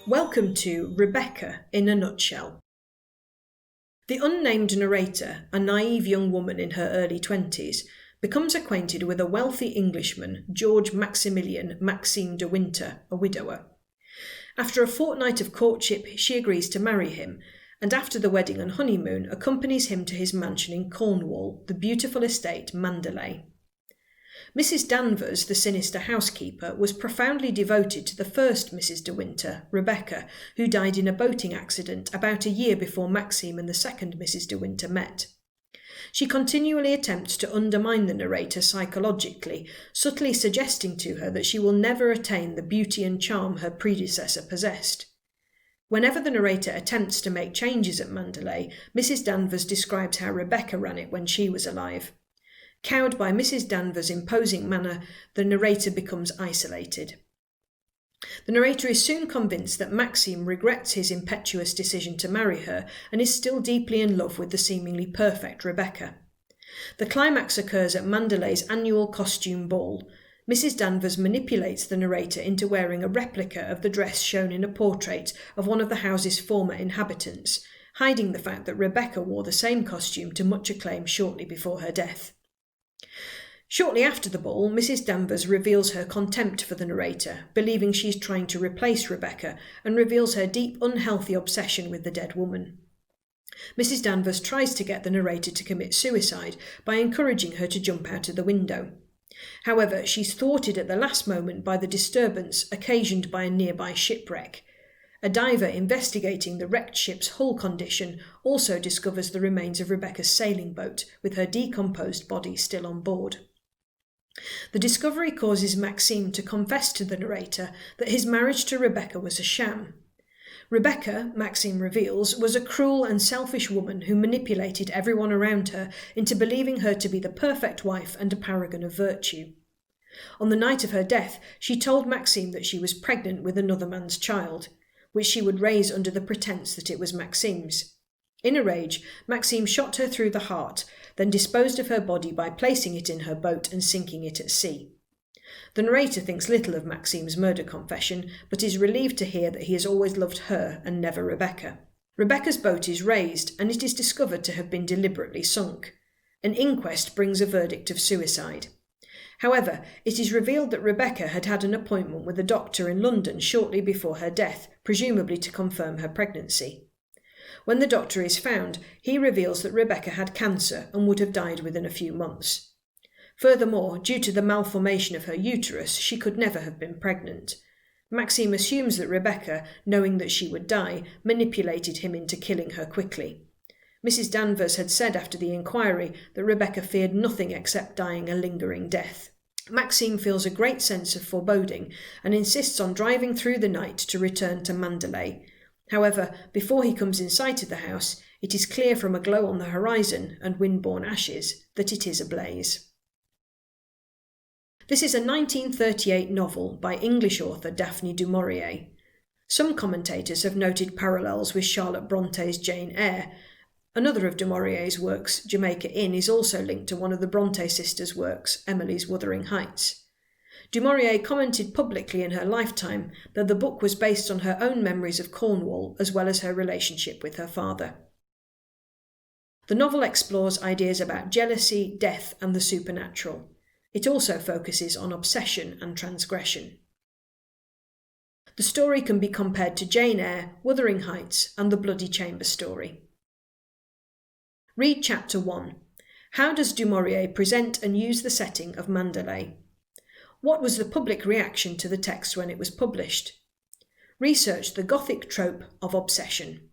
Welcome to Rebecca in a Nutshell. The unnamed narrator, a naive young woman in her early 20s, becomes acquainted with a wealthy Englishman, George Maximilian Maxime de Winter, a widower. After a fortnight of courtship, she agrees to marry him, and after the wedding and honeymoon accompanies him to his mansion in Cornwall, the beautiful estate Mandalay. Mrs. Danvers, the sinister housekeeper, was profoundly devoted to the first Mrs. de Winter, Rebecca, who died in a boating accident about a year before Maxime and the second Mrs. de Winter met. She continually attempts to undermine the narrator psychologically, subtly suggesting to her that she will never attain the beauty and charm her predecessor possessed. Whenever the narrator attempts to make changes at Mandalay, Mrs. Danvers describes how Rebecca ran it when she was alive. Cowed by Mrs. Danvers' imposing manner, the narrator becomes isolated. The narrator is soon convinced that Maxime regrets his impetuous decision to marry her and is still deeply in love with the seemingly perfect Rebecca. The climax occurs at Mandalay's annual costume ball. Mrs. Danvers manipulates the narrator into wearing a replica of the dress shown in a portrait of one of the house's former inhabitants, hiding the fact that Rebecca wore the same costume to much acclaim shortly before her death. Shortly after the ball, Mrs. Danvers reveals her contempt for the narrator, believing she is trying to replace Rebecca, and reveals her deep, unhealthy obsession with the dead woman. Mrs. Danvers tries to get the narrator to commit suicide by encouraging her to jump out of the window. However, she's thwarted at the last moment by the disturbance occasioned by a nearby shipwreck. A diver investigating the wrecked ship's hull condition also discovers the remains of Rebecca's sailing boat, with her decomposed body still on board. The discovery causes Maxime to confess to the narrator that his marriage to Rebecca was a sham. Rebecca, Maxime reveals, was a cruel and selfish woman who manipulated everyone around her into believing her to be the perfect wife and a paragon of virtue. On the night of her death, she told Maxime that she was pregnant with another man's child, which she would raise under the pretence that it was Maxime's. In a rage, Maxime shot her through the heart, then disposed of her body by placing it in her boat and sinking it at sea. The narrator thinks little of Maxime's murder confession, but is relieved to hear that he has always loved her and never Rebecca. Rebecca's boat is raised, and it is discovered to have been deliberately sunk. An inquest brings a verdict of suicide. However, it is revealed that Rebecca had had an appointment with a doctor in London shortly before her death, presumably to confirm her pregnancy. When the doctor is found, he reveals that Rebecca had cancer and would have died within a few months. Furthermore, due to the malformation of her uterus, she could never have been pregnant. Maxime assumes that Rebecca, knowing that she would die, manipulated him into killing her quickly. Mrs. Danvers had said after the inquiry that Rebecca feared nothing except dying a lingering death. Maxime feels a great sense of foreboding and insists on driving through the night to return to Mandalay. However, before he comes in sight of the house, it is clear from a glow on the horizon and wind-borne ashes that it is ablaze. This is a 1938 novel by English author Daphne du Maurier. Some commentators have noted parallels with Charlotte Bronte's Jane Eyre. Another of du Maurier's works, Jamaica Inn, is also linked to one of the Bronte sisters' works, Emily's Wuthering Heights. Du Maurier commented publicly in her lifetime that the book was based on her own memories of Cornwall as well as her relationship with her father. The novel explores ideas about jealousy, death, and the supernatural. It also focuses on obsession and transgression. The story can be compared to Jane Eyre, Wuthering Heights, and the Bloody Chamber story. Read Chapter 1. How does du Maurier present and use the setting of Mandalay? What was the public reaction to the text when it was published? Research the Gothic trope of obsession.